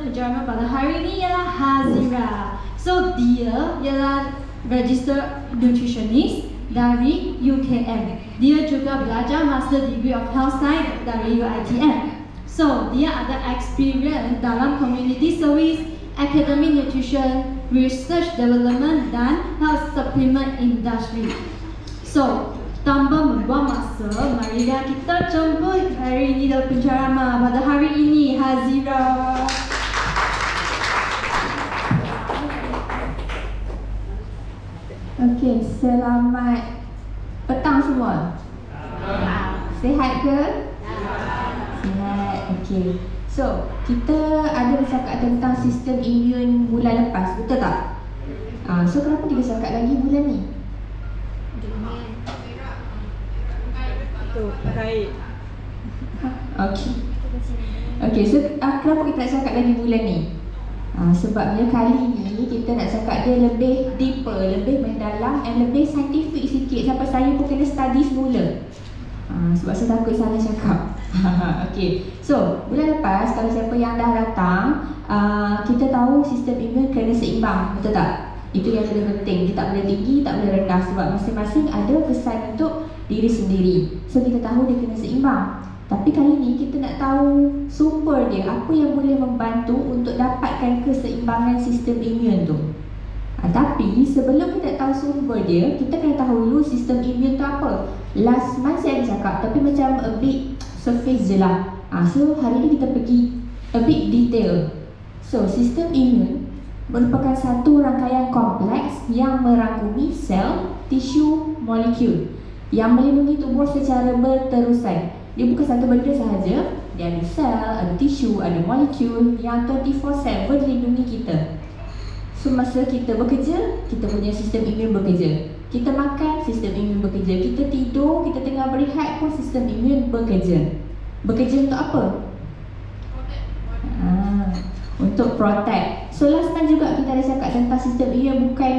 pencerahan pada hari ini ialah Hazira. So dia ialah registered nutritionist dari UKM. Dia juga belajar Master Degree of Health Science dari UiTM. So dia ada experience dalam community service, academic nutrition, research development dan health supplement industry. So tanpa membuang masa, marilah kita jemput hari ini dalam penceramah pada hari ini, Hazira. Okey, selamat petang semua. Sihat ke? Sihat. Okey. So, kita ada bercakap tentang sistem imun bulan lepas, betul tak? So kenapa kita cakap lagi bulan ni? Baik. Okey, so kenapa kita nak cakap lagi bulan ni? Sebabnya kali ni kita nak cakap dia lebih deeper, lebih mendalam dan lebih scientific sikit sampai saya pun kena study semula. Sebab saya takut salah cakap. Okey, so bulan lepas kalau siapa yang dah datang, kita tahu sistem imun kena seimbang, betul tak? Itu yang lebih penting. Dia tak boleh tinggi, tak boleh rendah sebab masing-masing ada kesan untuk diri sendiri. So kita tahu dia kena seimbang. Tapi kali ni kita nak tahu sumber dia, apa yang boleh membantu untuk dapatkan keseimbangan sistem imun tu. Tapi sebelum kita tahu sumber dia, kita kena tahu dulu sistem imun tu apa. Last month saya ada cakap, tapi macam a bit surface je lah. So hari ni kita pergi a bit detail. So sistem imun merupakan satu rangkaian kompleks yang merangkumi sel, tisu, molekul yang melindungi tubuh secara berterusan. Dia bukan satu benda sahaja. Dia ada sel, ada tisu, ada molekul yang 24/7 melindungi kita. So masa kita bekerja, kita punya sistem imun bekerja. Kita makan, sistem imun bekerja. Kita tidur, kita tengah berehat pun sistem imun bekerja. Bekerja untuk apa? Untuk protect. So last time juga kita ada cakap tentang sistem imun bukan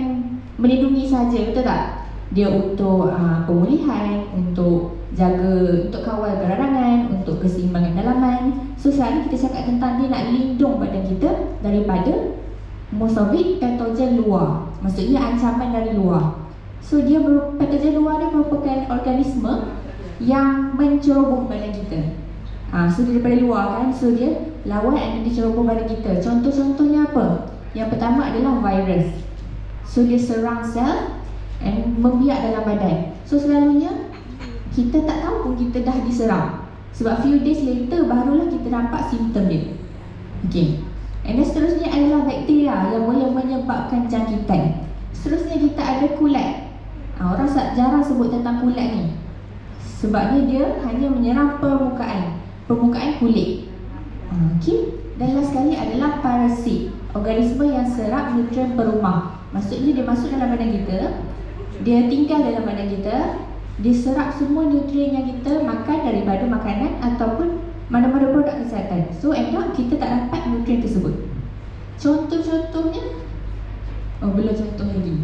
melindungi saja, betul tak? Dia untuk pemulihan, untuk jaga, untuk kawal peradangan, untuk keseimbangan dalaman. So sekarang kita cakap tentang dia nak lindung badan kita daripada most of it patogen luar. Maksudnya ancaman dari luar. So dia patogen luar ni merupakan organisme yang menceroboh badan kita. So daripada luar kan, so dia lawan dan diceroboh badan kita. Contoh-contohnya apa? Yang pertama adalah virus. So dia serang sel dan membiak dalam badan. So selalunya kita tak tahu pun kita dah diserang. Sebab few days later barulah kita nampak simptom dia. Okay. And then seterusnya adalah bakteria yang boleh menyebabkan jangkitan. Seterusnya kita ada kulat. Orang jarang sebut tentang kulat ni. Sebabnya dia hanya menyerang permukaan kulit. Okay. Dan last sekali adalah parasit. Organisme yang serap nutrien perumah. Maksudnya dia masuk dalam badan kita, dia tinggal dalam badan kita, dia serap semua nutrien yang kita makan daripada makanan ataupun mana-mana produk kesihatan. So end up kita tak dapat nutrien tersebut. Contoh-contohnya, belum contoh lagi.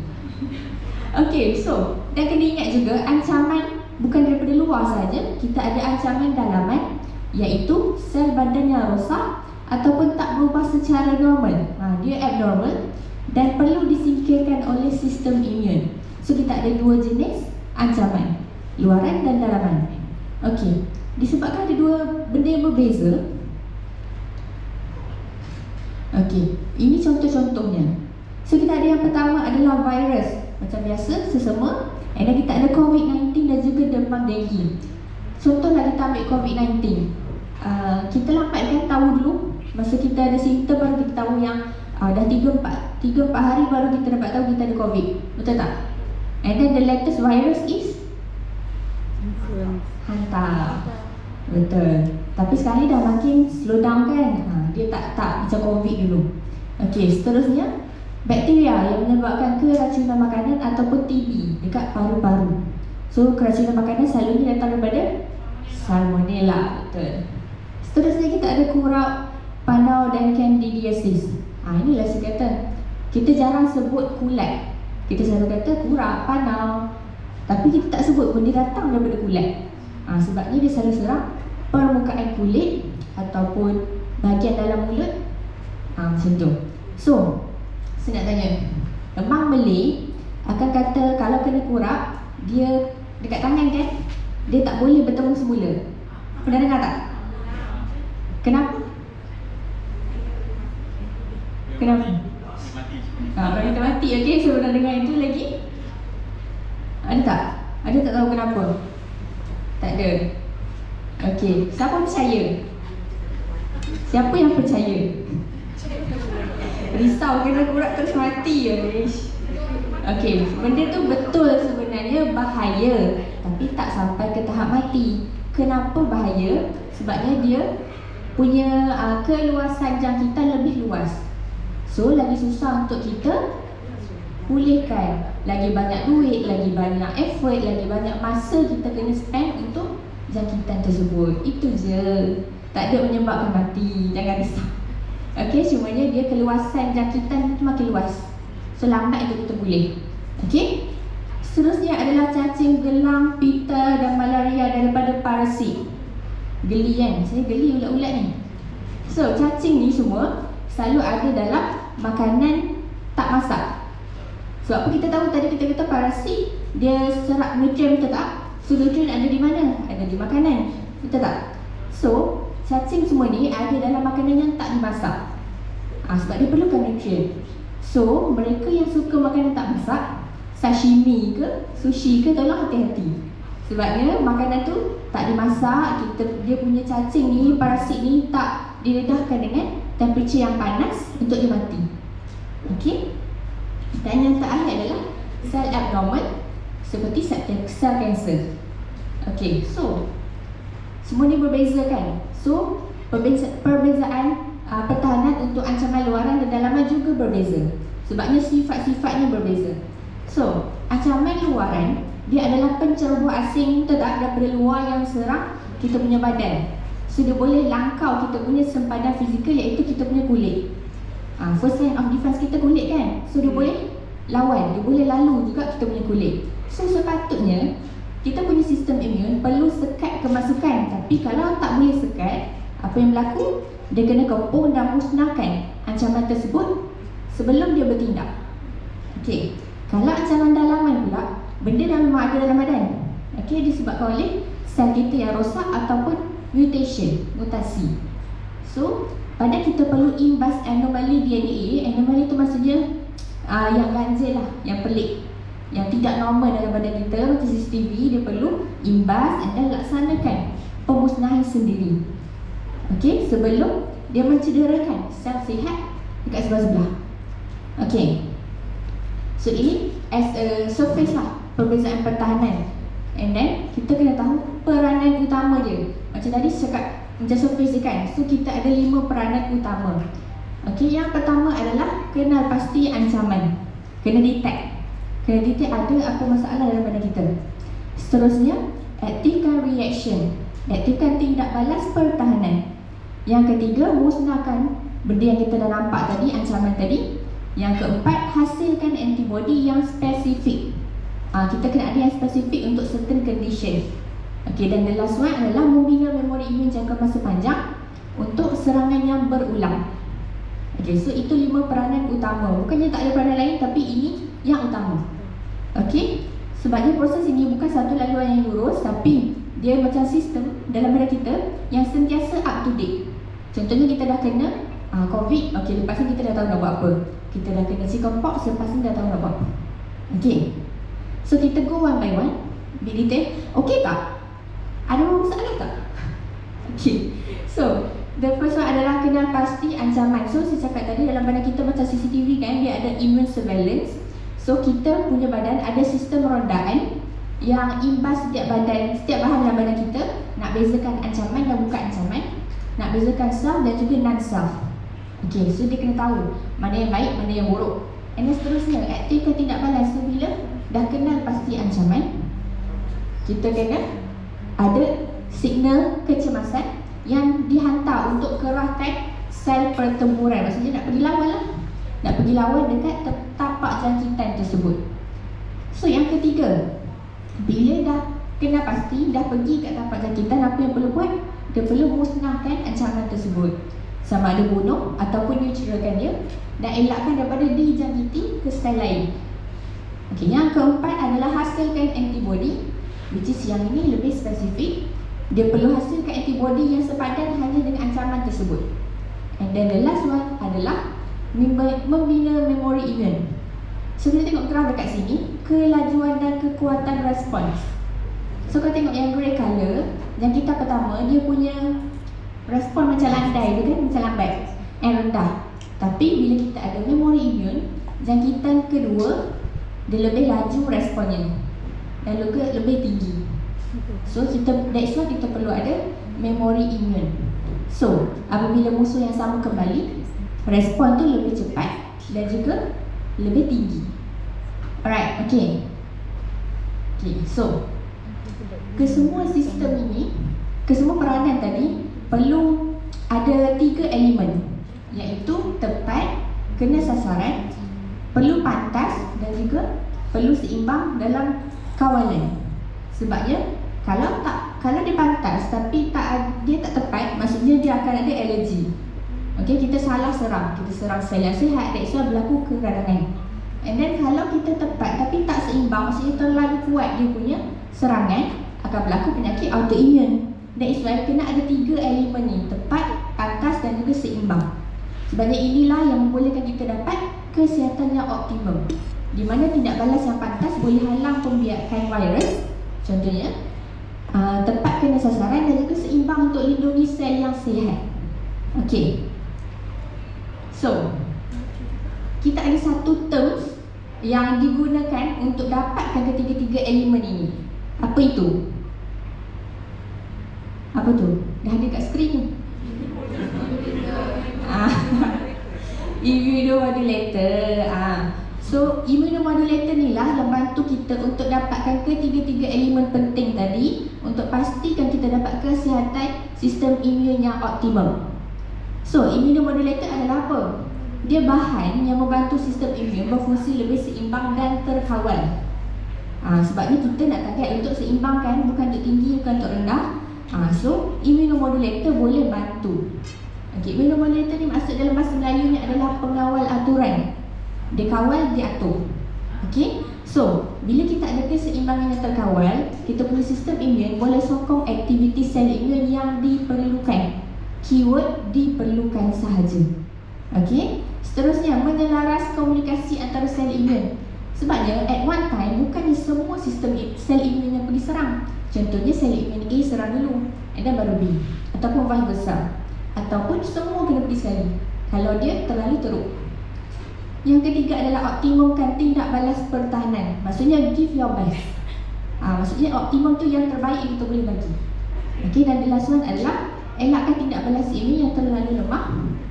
Okay, so dan kena ingat juga ancaman bukan daripada luar saja. Kita ada ancaman dalaman, iaitu sel badan yang rosak ataupun tak berubah secara normal. Dia abnormal dan perlu disingkirkan oleh sistem imun. So kita ada dua jenis ancaman, luaran dan dalaman. Okey, disebabkan ada dua benda yang berbeza. Okey, ini contoh-contohnya. So kita ada yang pertama adalah virus. Macam biasa, sesama. And then kita ada COVID-19 dan juga demam denggi. Contohlah kita ambil COVID-19. Kita lambatkan tahu dulu. Masa kita ada simptom baru kita tahu yang dah 3-4 hari baru kita dapat tahu kita ada COVID. Betul tak? And then the latest virus is hantar. Betul. Tapi sekarang ni dah makin slow down kan. Dia tak macam COVID dulu. Okey, seterusnya bakteria yang menyebabkan keracunan makanan ataupun TB dekat paru-paru. So keracunan makanan selalunya datang daripada Salmonella. Betul. Seterusnya kita ada kurap, panau dan candidiasis. Inilah saya kata, kita jarang sebut kulat. Kita selalu kata kurap, panau. Tapi kita tak sebut pun dia datang daripada kulat. Sebabnya dia selalu serang permukaan kulit ataupun bahagian dalam mulut Macam tu. So, saya nak tanya, Abang Malay akan kata kalau kena kurap, dia dekat tangan kan, dia tak boleh bertemu semula. Pernah dengar tak? Kenapa? Kenapa? Orang kita mati, okey. So, pernah dengar itu lagi? Ada tak? Ada tak tahu kenapa? Tak ada. Okey, siapa percaya? Siapa yang percaya? Risau kena kurap terus mati ya. Okey, benda tu betul sebenarnya bahaya, tapi tak sampai ke tahap mati. Kenapa bahaya? Sebabnya dia punya keluasan jangkitan lebih luas. So, lagi susah untuk kita pulihkan. Lagi banyak duit, lagi banyak effort, lagi banyak masa kita kena spend untuk jangkitan tersebut. Itu je. Tak ada menyebabkan mati. Jangan risau. Okey, cumanya dia keluasan jangkitan itu makin luas. So, lambat untuk kita pulih. Okey. Seterusnya adalah cacing, gelang, pita dan malaria daripada parasit. Geli kan? Saya geli ulat-ulat ni. So, cacing ni semua selalu ada dalam makanan tak masak. Sebab apa kita tahu tadi kita kata parasit dia serap nutrien, betul tak? So, nutrien ada di mana? Ada di makanan, betul tak? So, cacing semua ni ada dalam makanan yang tak dimasak. Sebab dia perlukan nutrien. So, mereka yang suka makanan tak masak, sashimi ke, sushi ke, tolong hati-hati. Sebabnya makanan tu tak dimasak, dia punya cacing ni, parasit ni tak diredahkan dengan temperature yang panas untuk dia mati. Okey. Dan yang terakhir adalah sel abnormal seperti sel kanser. Okey, so semua ni berbeza kan? So, perbezaan pertahanan untuk ancaman luaran dan dalaman juga berbeza. Sebabnya sifat-sifatnya berbeza. So, ancaman luaran dia adalah penceroboh asing daripada luar yang serang kita punya badan. So, dia boleh langkau kita punya sempadan fizikal, iaitu kita punya kulit. First line of defense kita kulit kan? So, dia boleh lawan, dia boleh lalu juga kita punya kulit. So, sepatutnya kita punya sistem imun perlu sekat kemasukan. Tapi kalau tak boleh sekat, apa yang berlaku? Dia kena kepung dan musnahkan ancaman tersebut sebelum dia bertindak. Okey. Kalau ancaman dalaman pula, benda dah memang ada dalam badan. Okey, disebabkan oleh sel kita yang rosak ataupun mutasi. So, pada kita perlu imbas anomali DNA. Anomali itu maksudnya yang ganjil lah, yang pelik, yang tidak normal dalam badan kita. Macam CCTV, dia perlu imbas dan laksanakan pemusnahan sendiri. Okey, sebelum dia mencederakan sel sihat dekat sebelah-sebelah. Okey. So, ini as a surface lah, perbezaan pertahanan. And then, kita kena tahu peranan utama dia. Macam tadi cakap, macam surface dia kan. So, kita ada 5 peranan utama. Okey, yang pertama adalah kenal pasti ancaman. Kena detect. Kena detect ada apa masalah dalam badan kita. Seterusnya, aktifkan reaction. Aktifkan tindak balas pertahanan. Yang ketiga, musnahkan benda yang kita dah nampak tadi, ancaman tadi. Yang keempat, hasilkan antibody yang spesifik. Kita kena ada yang spesifik untuk certain condition. Okey, dan the last one adalah membina memori imun jangka masa panjang untuk serangan yang berulang. Okey, so itu 5 peranan utama. Bukannya tak ada peranan lain, tapi ini yang utama. Okey, sebabnya proses ini bukan satu laluan yang lurus, tapi dia macam sistem dalam badan kita yang sentiasa up to date. Contohnya kita dah kena COVID, okey, lepas ni kita dah tahu nak buat apa. Kita dah kena chickenpox, lepas ni dah tahu nak buat apa. Okey, so kita go one by one, bit detail. Okey tak? Ada masalah tak? Okey, so the first one adalah kenal pasti ancaman. So, saya cakap tadi dalam badan kita macam CCTV kan, dia ada immune surveillance. So, kita punya badan ada sistem rondaan yang imbas setiap badan, setiap bahan dalam badan kita, nak bezakan ancaman dan bukan ancaman, nak bezakan self dan juga non-self. Okey, so dia kena tahu mana yang baik, mana yang buruk. And then seterusnya, aktifkan tindak balas. So, bila dah kenal pasti ancaman, kita kena ada signal kecemasan yang dihantar untuk kerahkan sel pertempuran. Maksudnya nak pergi lawan lah, nak pergi lawan dekat tapak jangkitan tersebut. So, yang ketiga, bila dah kena pasti, dah pergi kat tapak jangkitan, apa yang perlu buat? Dia perlu musnahkan ancaman tersebut. sama ada bunuh ataupun neutralkan dia dan elakkan daripada dijangkiti ke sel lain. Okey, yang keempat adalah hasilkan antibody, which is yang ini lebih spesifik. Dia perlu hasilkan antibody yang sepadan hanya dengan ancaman tersebut. And then the last one adalah membina memori imun. So kita tengok graf dekat sini, kelajuan dan kekuatan respons. So kalau tengok yang grey color, jangkitan pertama dia punya respon macam landai tu kan, macam lambat and rendah. Tapi bila kita ada memori imun, jangkitan kedua dia lebih laju responnya dan juga lebih tinggi. So that's why kita perlu ada memori imun. So apabila musuh yang sama kembali, respon tu lebih cepat dan juga lebih tinggi. Alright, okay. So kesemua sistem ini, kesemua peranan tadi perlu ada 3 elemen, iaitu tepat, kena sasaran, perlu pantas dan juga perlu seimbang dalam kawalan. Sebabnya kalau dia pantas tapi dia tak tepat, maksudnya dia akan ada alergi. Okey, kita salah serang, kita serang sel yang sihat, that's why berlaku keradangan. And then kalau kita tepat tapi tak seimbang, maksudnya terlalu kuat dia punya serangan, akan berlaku penyakit autoimun. That is why kena ada 3 elemen ni, tepat, pantas dan juga seimbang. Sebabnya inilah yang membolehkan kita dapat kesihatan yang optimum, di mana tindak balas yang pantas boleh halang pembiakan virus. Contohnya tepat kena sasaran dan juga seimbang untuk lindungi sel yang sihat. Okey. So kita ada satu terms yang digunakan untuk dapatkan ketiga-tiga elemen ini. Apa itu? Apa tu? Dah ada kat skrin ni. Immunomodulator. So immunomodulator ni lah yang bantu kita untuk dapatkan ketiga-tiga elemen penting tadi untuk pastikan kita dapat kesihatan sistem imun yang optimum. So immunomodulator adalah apa? Dia bahan yang membantu sistem imun berfungsi lebih seimbang dan terkawal. Sebabnya kita nak target untuk seimbangkan, bukan untuk tinggi, bukan untuk rendah. So immunomodulator boleh bantu. Okay, immunomodulator ni maksud dalam bahasa Melayu ni adalah pengawal aturan. Dia kawal, dia atur. Okay, so bila kita ada keseimbangan yang terkawal, kita punya sistem imun boleh sokong aktiviti sel imun yang diperlukan. Keyword diperlukan sahaja. Okay, seterusnya menyelaras komunikasi antara sel imun. Sebabnya at one time bukannya semua sistem sel imun yang pergi serang. Contohnya sel imun A serang dulu, and then baru B, ataupun vice versa, ataupun semua kena pergi sekali kalau dia terlalu teruk. Yang ketiga adalah optimumkan tindak balas pertahanan. Maksudnya give your best. Maksudnya optimum tu yang terbaik yang kita boleh bagi. Okay, dan the last one adalah elakkan tindak balas imun yang terlalu lemah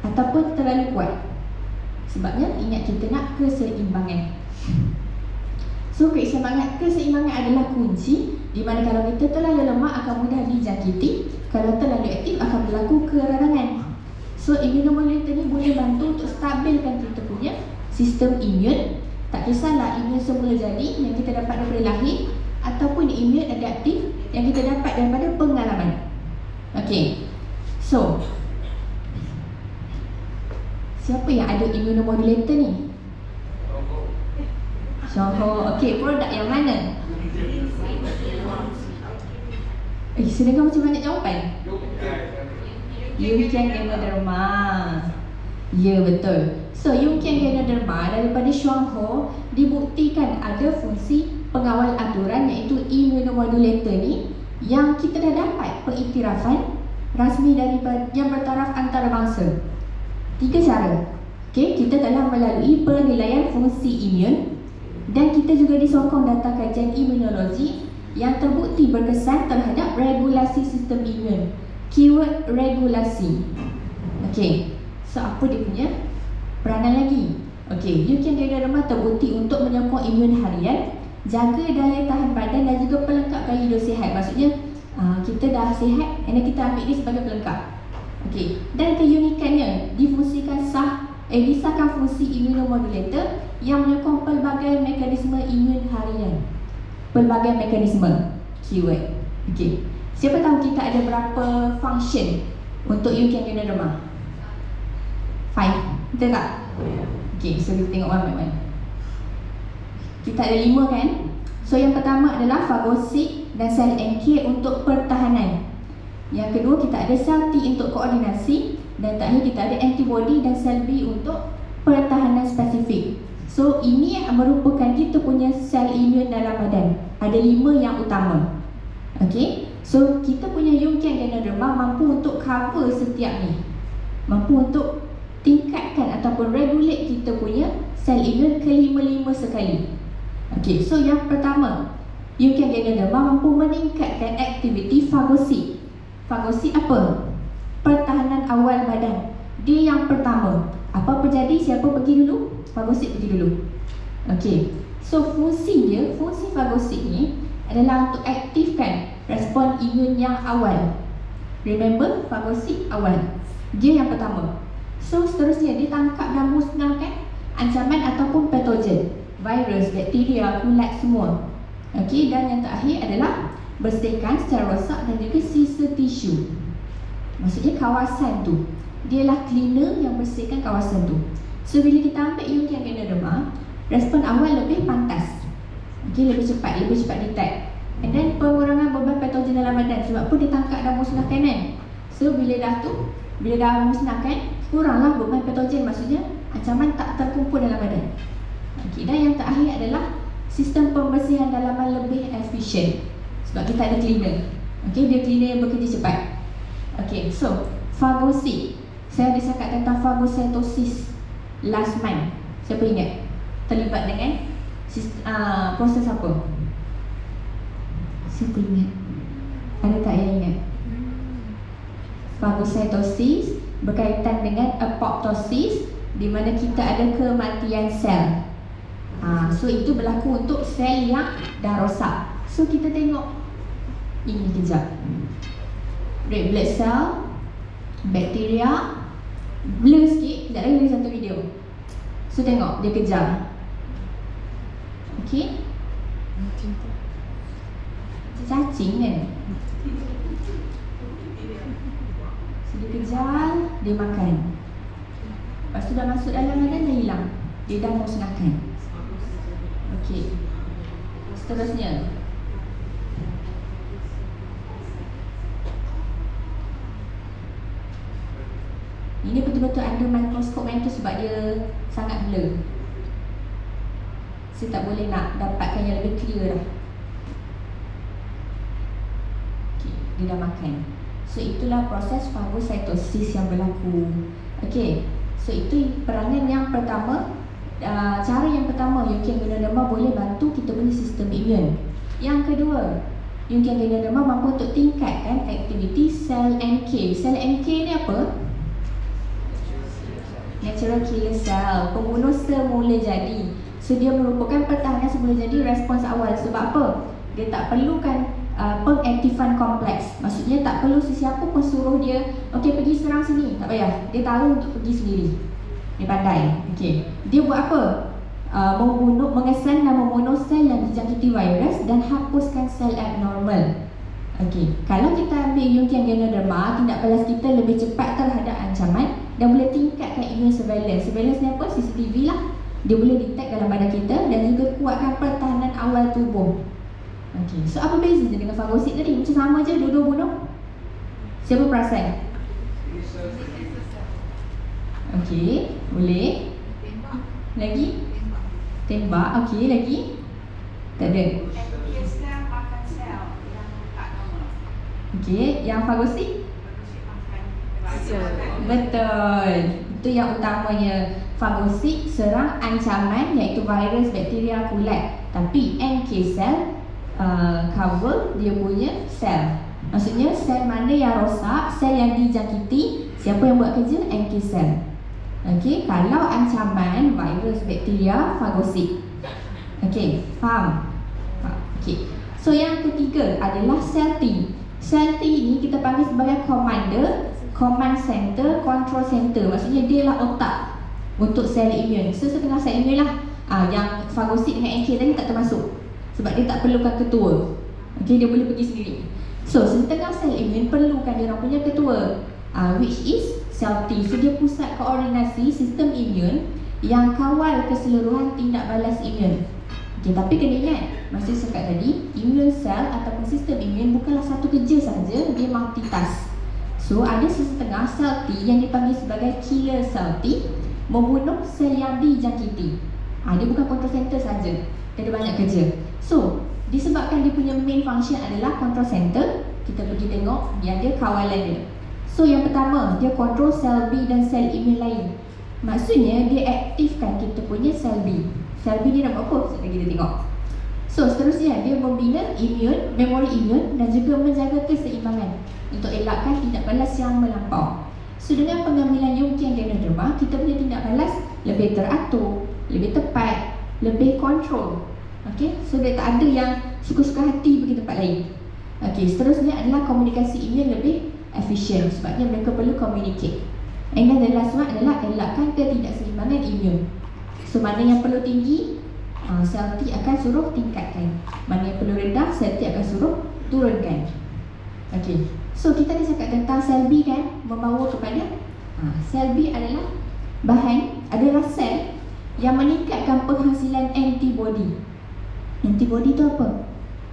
ataupun terlalu kuat. Sebabnya ingat kita nak keseimbangan. So keseimbangan adalah kunci, di mana kalau kita terlalu lemah akan mudah dijangkiti, kalau terlalu aktif akan berlaku keradangan. So immunomodulator ni boleh bantu untuk stabilkan kita punya sistem imun. Tak kisahlah imun semula jadi yang kita dapat daripada lahir ataupun imun adaptif yang kita dapat daripada pengalaman. Okey. So siapa yang ada immunomodulator ni? Syahor. Okey, produk yang mana? Sedangkan macam banyak jawapan. Yunkian Ganoderma. Ya, betul. So Yunkian Ganoderma daripada Shuangho dibuktikan ada fungsi pengawal aturan, iaitu immunomodulator ni, yang kita dah dapat pengiktirafan rasmi daripada yang bertaraf antarabangsa. 3 cara. Okey, kita telah melalui penilaian fungsi imun dan kita juga disokong data kajian imunologi yang terbukti berkesan terhadap regulasi sistem imun. Keyword regulasi. Okey, so apa dia punya peranan lagi? Okey, Yunkian Ganoderma terbukti untuk menyokong imun harian, jaga daya tahan badan dan juga pelengkap gaya hidup sihat. Maksudnya kita dah sihat, dan kita ambil dia sebagai pelengkap. Okey, dan keunikannya disahkan fungsi immunomodulator yang menyokong pelbagai mekanisme imun harian. Pelbagai mekanisme. Keyword. Okey, siapa tahu kita ada berapa function untuk Yunkian Ganoderma? Betul tak? Okay, so kita tengok one by one. Kita ada 5 kan? So yang pertama adalah fagosit dan sel NK untuk pertahanan. Yang kedua kita ada sel T untuk koordinasi. Dan terakhir kita ada antibody dan sel B untuk pertahanan spesifik. So ini merupakan kita punya sel imun dalam badan. Ada 5 yang utama. Okay, so kita punya Jungian Ganoderma mampu untuk cover setiap ni, mampu untuk tingkatkan ataupun regulate kita punya sel imun ke 5 sekali. Okay, so yang pertama, Jungian Ganoderma mampu meningkatkan aktiviti fagosit. Fagosit apa? Pertahanan awal badan. Dia yang pertama. Apa terjadi? Siapa pergi dulu? Fagosit pergi dulu. Okay, so fungsi dia, fungsi fagosit ni adalah untuk aktifkan respon imun yang awal. Remember, fagosit awal. Dia yang pertama. So seterusnya dia tangkap dan musnahkan ancaman ataupun patogen, virus, bakteria, kulat semua. Okey, dan yang terakhir adalah bersihkan secara rosak dan juga sisa tisu. Maksudnya kawasan tu, dialah cleaner yang bersihkan kawasan tu. So bila kita ambil Jungian Ganoderma, respon awal lebih pantas. Okey, lebih cepat detect. And then pengurangan beban patogen dalam badan sebab pun dia tangkap dan musnahkan kan. So bila dah musnahkan, kuranglah beban patogen, maksudnya ancaman tak terkumpul dalam badan. Okey, dan yang terakhir adalah sistem pembersihan dalaman lebih efisien sebab kita ada cleaner. Okey, dia cleaner yang bekerja cepat. Okey, so fagosit. Saya ada cakap tentang fagositosis last month. Siapa ingat? Terlibat dengan proses apa? Siapa ingat? Ada tak yang ingat? Fagositosis berkaitan dengan apoptosis, di mana kita ada kematian sel. So itu berlaku untuk sel yang dah rosak. So kita tengok ini kejap. Red blood cell, bakteria, blur sikit, kejap lagi satu video. So tengok, dia kejar. Okay, cacing kan. So dia kejar, dia makan. Lepas tu dah masuk dalam badan, dah hilang. Dia dah musnahkan. Okey, seterusnya ini betul-betul under mikroskop mental sebab dia sangat blur. Saya tak boleh nak dapatkan yang lebih clear dah. Okay, dia dah makan. So itulah proses fagositosis yang berlaku. Okay, so itu peranan yang pertama. Cara yang pertama, Jungian Ganoderma boleh bantu kita punya sistem imun. Yang kedua, Jungian Ganoderma mampu untuk tingkatkan aktiviti sel NK. Sel NK ni apa? Natural killer cell, pembunuh semula jadi. So dia merupakan pertahanan semula jadi, respons awal. Sebab apa? Dia tak perlukan pengaktifan kompleks. Maksudnya tak perlu sesiapa pun suruh dia, okey pergi serang sini, tak payah. Dia tahu untuk pergi sendiri. Dia pandai. Okey. Dia buat apa? Mengesan dan membunuh sel yang dijangkiti virus dan hapuskan sel abnormal. Okey. Kalau kita ambil Jungian Ganoderma, tindak balas kita lebih cepat terhadap ancaman dan boleh tingkatkan immune surveillance. Surveillance ni apa? CCTV lah. Dia boleh detect dalam badan kita dan juga kuatkan pertahanan awal tubuh. Okey. So apa bezanya dengan fagosit tadi? Macam sama je, dua-dua bunuh. Siapa perasan? Okey, boleh. Lagi? Tembak. Okey, lagi? Tak ada. Okey, yang fagosit? Betul. Itu yang utamanya. Fagosit serang ancaman iaitu virus, bakteria, kulat. Tapi NK cell cover dia punya sel. Maksudnya sel mana yang rosak, sel yang dijangkiti, siapa yang buat kerja? NK cell. Okey, kalau ancaman virus, bakteria, fagosit. Okey, faham? Okey. So yang ketiga adalah sel T. Sel T ni kita panggil sebagai commander, command center, control center. Maksudnya dia lah otak untuk sel imun. So setengah sel imun lah. Yang fagosit dengan NK tadi tak termasuk sebab dia tak perlukan ketua. Okey, dia boleh pergi sendiri. So setengah sel imun perlukan dia orang punya ketua, which is sel T. So dia pusat koordinasi sistem imun imun yang kawal keseluruhan tindak balas imun. Okay, tapi kena ingat, masa saya cakap tadi, immune cell ataupun sistem imun bukanlah satu kerja saja, dia multitask. So, ada sesetengah sel T yang dipanggil sebagai killer cell T membunuh sel yang dijangkiti. Dia bukan control center saja, dia ada banyak kerja. So, disebabkan dia punya main function adalah control center, kita pergi tengok dia ada kawalan dia. So, yang pertama, dia control sel B dan sel imun lain. Maksudnya, dia aktifkan kita punya sel B. Sel B dia nak buat apa? Sekejap kita tengok. So, seterusnya, dia membina imun, memori imun dan juga menjaga keseimbangan untuk elakkan tindak balas yang melampau. So, dengan pengambilan Jungian Ganoderma, kita punya tindak balas lebih teratur, lebih tepat, lebih kontrol. Okay, so dia tak ada yang suka-suka hati pergi tempat lain. Okay, seterusnya adalah komunikasi imun lebih efisien sebabnya mereka perlu communicate. And then the last one adalah elakkan ketidakseimbangan imun. So, mana yang perlu tinggi, sel T akan suruh tingkatkan. Mana yang perlu rendah, sel T akan suruh turunkan. Okay, so kita dah cakap tentang sel B kan, membawa kepada sel B adalah sel yang meningkatkan penghasilan antibody. Antibody tu apa?